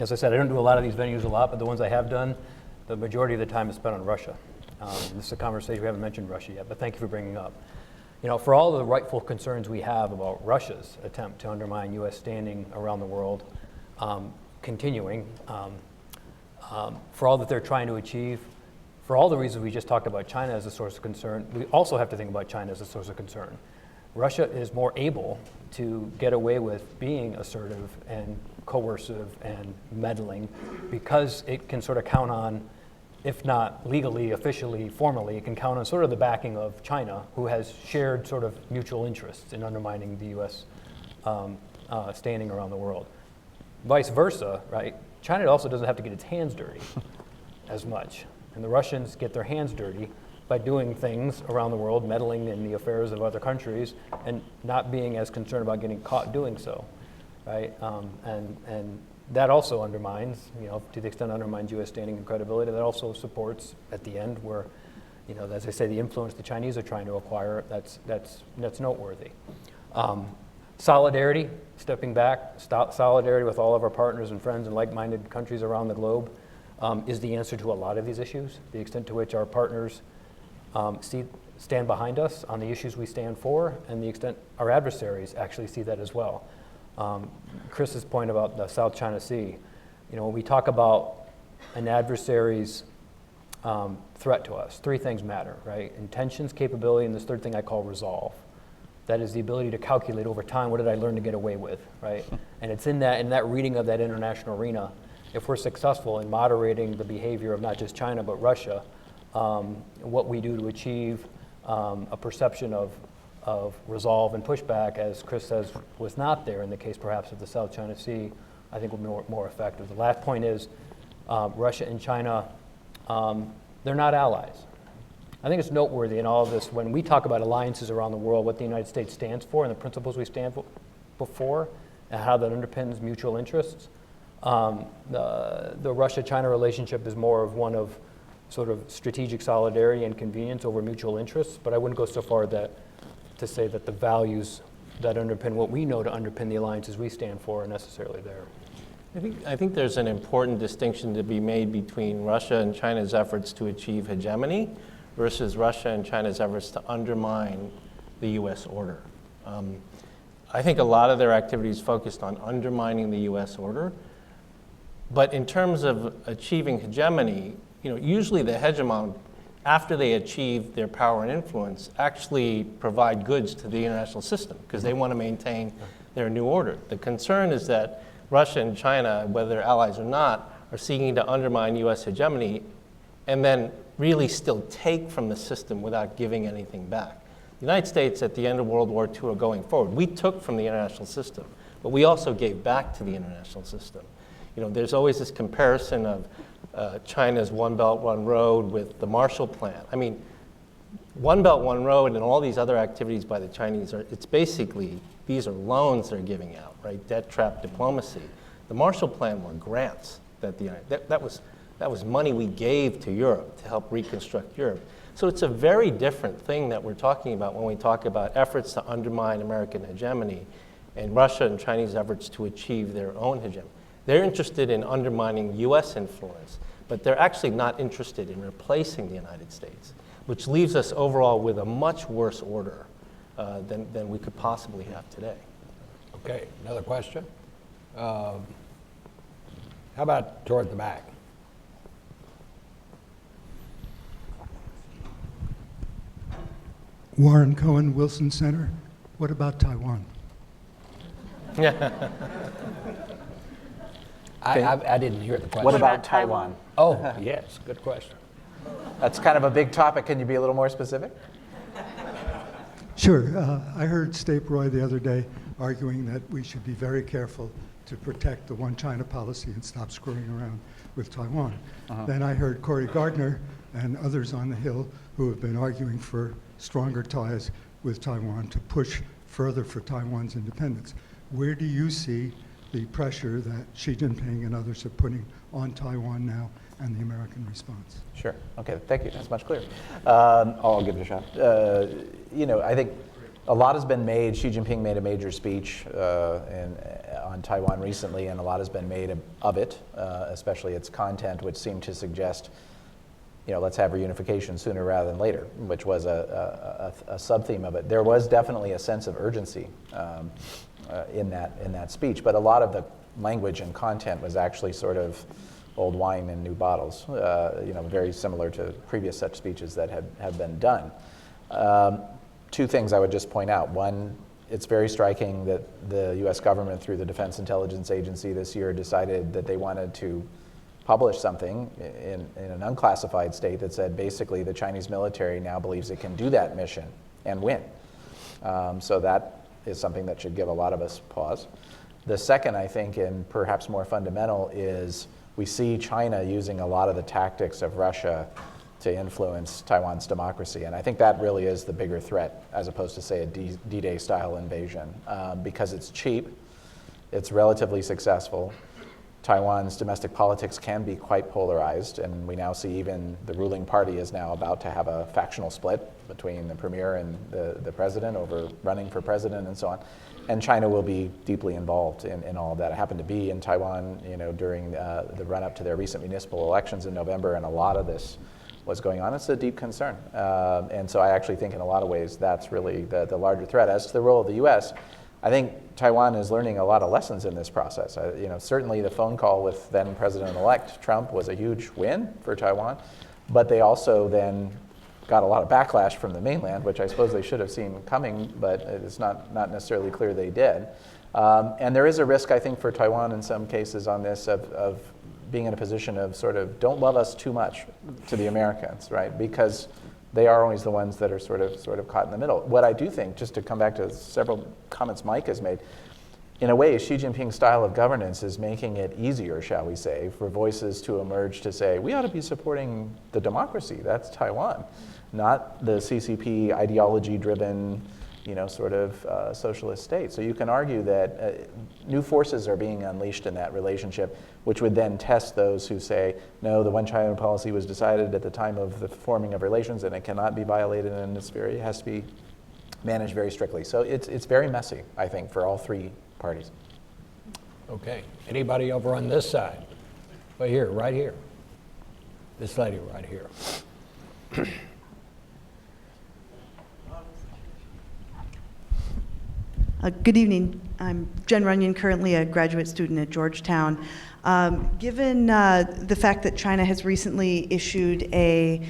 as I said, I don't do a lot of these venues a lot, but the ones I have done, the majority of the time is spent on Russia. This is a conversation, we haven't mentioned Russia yet, but thank you for bringing it up. For all of the rightful concerns we have about Russia's attempt to undermine U.S. standing around the world, continuing, for all that they're trying to achieve, for all the reasons we just talked about China as a source of concern, we also have to think about China as a source of concern. Russia is more able to get away with being assertive and coercive and meddling because it can sort of count on, if not legally, officially, formally, it can count on sort of the backing of China, who has shared sort of mutual interests in undermining the U.S. Standing around the world. Vice versa, right? China also doesn't have to get its hands dirty as much. And the Russians get their hands dirty by doing things around the world, meddling in the affairs of other countries, and not being as concerned about getting caught doing so, right? And that also undermines, to the extent it undermines U.S. standing and credibility, that also supports, at the end, where, as I say, the influence the Chinese are trying to acquire, that's noteworthy. Solidarity, stepping back, solidarity with all of our partners and friends and like-minded countries around the globe is the answer to a lot of these issues. The extent to which our partners stand behind us on the issues we stand for, and the extent our adversaries actually see that as well. Chris's point about the South China Sea, when we talk about an adversary's threat to us, three things matter, right? Intentions, capability, and this third thing I call resolve. That is the ability to calculate over time, what did I learn to get away with, right? And it's in that reading of that international arena, if we're successful in moderating the behavior of not just China, but Russia, what we do to achieve a perception of resolve and pushback, as Chris says, was not there in the case perhaps of the South China Sea, I think will be more effective. The last point is Russia and China, they're not allies. I think it's noteworthy in all of this, when we talk about alliances around the world, what the United States stands for and the principles we stand for, and how that underpins mutual interests. The Russia-China relationship is more of one of sort of strategic solidarity and convenience over mutual interests, but I wouldn't go so far to say that the values that underpin what we know to underpin the alliances we stand for are necessarily there. I think there's an important distinction to be made between Russia and China's efforts to achieve hegemony versus Russia and China's efforts to undermine the U.S. order. I think a lot of their activities focused on undermining the U.S. order, but in terms of achieving hegemony, usually the hegemon, after they achieve their power and influence, actually provide goods to the international system because they want to maintain their new order. The concern is that Russia and China, whether they're allies or not, are seeking to undermine U.S. hegemony and then really still take from the system without giving anything back. The United States, at the end of World War II or going forward, we took from the international system, but we also gave back to the international system. There's always this comparison of China's One Belt, One Road with the Marshall Plan. I mean, One Belt, One Road and all these other activities by the Chinese, it's basically, these are loans they're giving out, right? Debt trap diplomacy. The Marshall Plan were grants that was money we gave to Europe to help reconstruct Europe. So it's a very different thing that we're talking about when we talk about efforts to undermine American hegemony and Russia and Chinese efforts to achieve their own hegemony. They're interested in undermining U.S. influence, but they're actually not interested in replacing the United States, which leaves us overall with a much worse order than we could possibly have today. Okay, another question? How about toward the back? Warren Cohen, Wilson Center. What about Taiwan? I didn't hear the question. What about about Taiwan? Taiwan? Oh, yes, good question. That's kind of a big topic. Can you be a little more specific? Sure. I heard Stape Roy the other day arguing that we should be very careful to protect the one China policy and stop screwing around with Taiwan. Then I heard Cory Gardner and others on the Hill who have been arguing for stronger ties with Taiwan to push further for Taiwan's independence. Where do you see the pressure that Xi Jinping and others are putting on Taiwan now and the American response? Sure. Okay. Thank you. That's much clearer. I'll give it a shot. I think a lot has been made. Xi Jinping made a major speech on Taiwan recently, and a lot has been made of it, especially its content, which seemed to suggest, let's have reunification sooner rather than later, which was a sub-theme of it. There was definitely a sense of urgency in that speech, but a lot of the language and content was actually sort of old wine in new bottles, very similar to previous such speeches that have been done. Two things I would just point out. One, it's very striking that the U.S. government, through the Defense Intelligence Agency this year, decided that they wanted to publish something in an unclassified state that said basically the Chinese military now believes it can do that mission and win. So that is something that should give a lot of us pause. The second, I think, and perhaps more fundamental, is we see China using a lot of the tactics of Russia to influence Taiwan's democracy. And I think that really is the bigger threat, as opposed to, say, a D-Day style invasion, because it's cheap, it's relatively successful. Taiwan's domestic politics can be quite polarized, and we now see even the ruling party is now about to have a factional split between the premier and the president over running for president and so on. And China will be deeply involved in all of that. I happened to be in Taiwan, during the run-up to their recent municipal elections in November, and a lot of this was going on. It's a deep concern. And so I actually think in a lot of ways that's really the larger threat. As to the role of the U.S., I think Taiwan is learning a lot of lessons in this process. Certainly the phone call with then President-elect Trump was a huge win for Taiwan, but they also then got a lot of backlash from the mainland, which I suppose they should have seen coming, but it's not necessarily clear they did. And there is a risk, I think, for Taiwan in some cases on this of being in a position of sort of don't love us too much to the Americans, right? Because they are always the ones that are sort of caught in the middle. What I do think, just to come back to several comments Mike has made, in a way, Xi Jinping's style of governance is making it easier, shall we say, for voices to emerge to say, we ought to be supporting the democracy, that's Taiwan, not the CCP ideology-driven, socialist state. So you can argue that new forces are being unleashed in that relationship, which would then test those who say, no, the one China policy was decided at the time of the forming of relations and it cannot be violated, and it has to be managed very strictly. So it's very messy, I think, for all three parties. Okay, anybody over on this side? Right here. This lady right here. Good evening. I'm Jen Runyon, currently a graduate student at Georgetown. Given the fact that China has recently issued a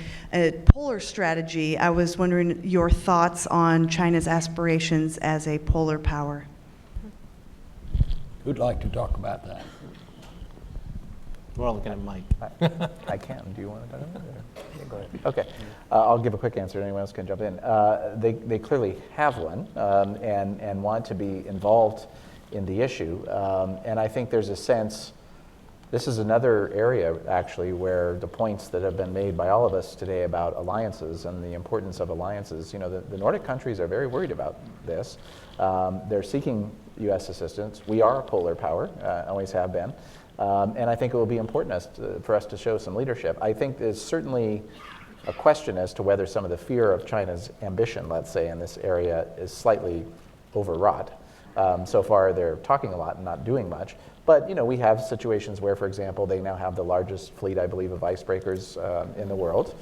polar strategy, I was wondering your thoughts on China's aspirations as a polar power. Who'd like to talk about that? We're all looking at Mike. I can. Do you want to talk about it? Yeah, go ahead. Okay. I'll give a quick answer. Anyone else can jump in. They clearly have one and want to be involved in the issue. And I think there's a sense, this is another area, actually, where the points that have been made by all of us today about alliances and the importance of alliances, the Nordic countries are very worried about this. They're seeking U.S. assistance. We are a polar power, always have been. And I think it will be important for us to show some leadership. I think there's certainly a question as to whether some of the fear of China's ambition, let's say, in this area is slightly overwrought. So far, they're talking a lot and not doing much. But we have situations where, for example, they now have the largest fleet, I believe, of icebreakers in the world.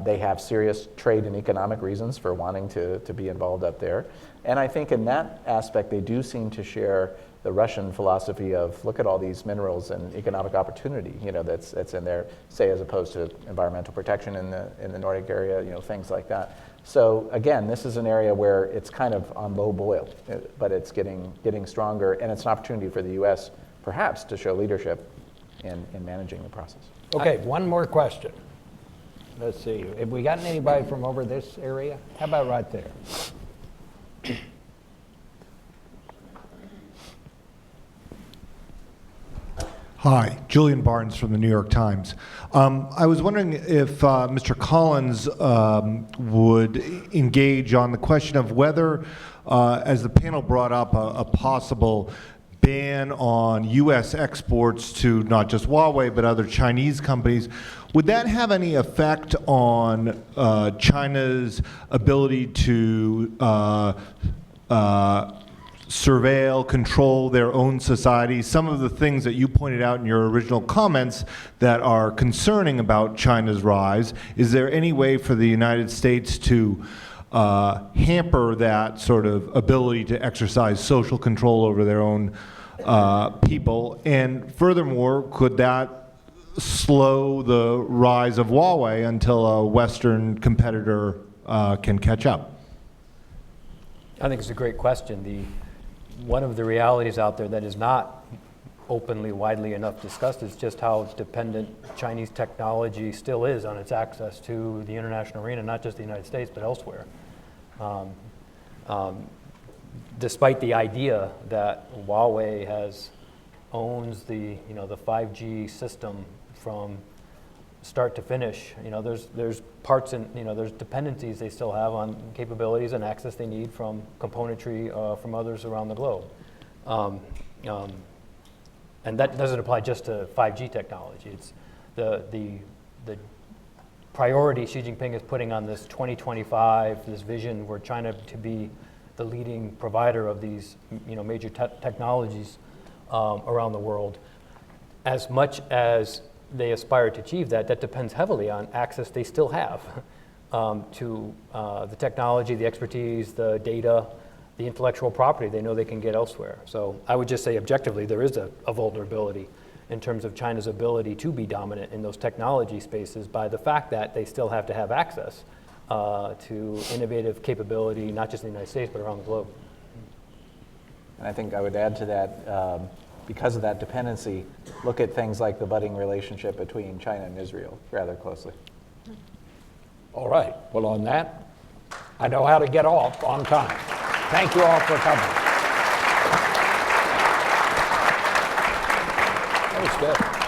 They have serious trade and economic reasons for wanting to be involved up there. And I think in that aspect, they do seem to share the Russian philosophy of look at all these minerals and economic opportunity, that's in there, say, as opposed to environmental protection in the Nordic area, things like that. So again, this is an area where it's kind of on low boil, but it's getting stronger, and it's an opportunity for the U.S. perhaps to show leadership in managing the process. Okay, one more question. Let's see, have we gotten anybody from over this area? How about right there? Hi, Julian Barnes from the New York Times. I was wondering if Mr. Collins would engage on the question of whether, as the panel brought up, a possible ban on U.S. exports to not just Huawei but other Chinese companies, would that have any effect on China's ability to surveil, control their own society? Some of the things that you pointed out in your original comments that are concerning about China's rise, is there any way for the United States to hamper that sort of ability to exercise social control over their own people? And furthermore, could that slow the rise of Huawei until a Western competitor can catch up? I think it's a great question. One of the realities out there that is not openly, widely enough discussed is just how dependent Chinese technology still is on its access to the international arena, not just the United States, but elsewhere. Despite the idea that Huawei owns the 5G system from start to finish, there's parts and there's dependencies they still have on capabilities and access they need from componentry from others around the globe, and that doesn't apply just to 5G technology. It's the priority Xi Jinping is putting on this 2025, this vision where China to be the leading provider of these major technologies around the world. As much as they aspire to achieve that depends heavily on access they still have to the technology, the expertise, the data, the intellectual property they know they can get elsewhere. So I would just say objectively there is a vulnerability in terms of China's ability to be dominant in those technology spaces by the fact that they still have to have access to innovative capability, not just in the United States, but around the globe. And I think I would add to that, because of that dependency, look at things like the budding relationship between China and Israel rather closely. All right, well on that, I know how to get off on time. Thank you all for coming. That was good.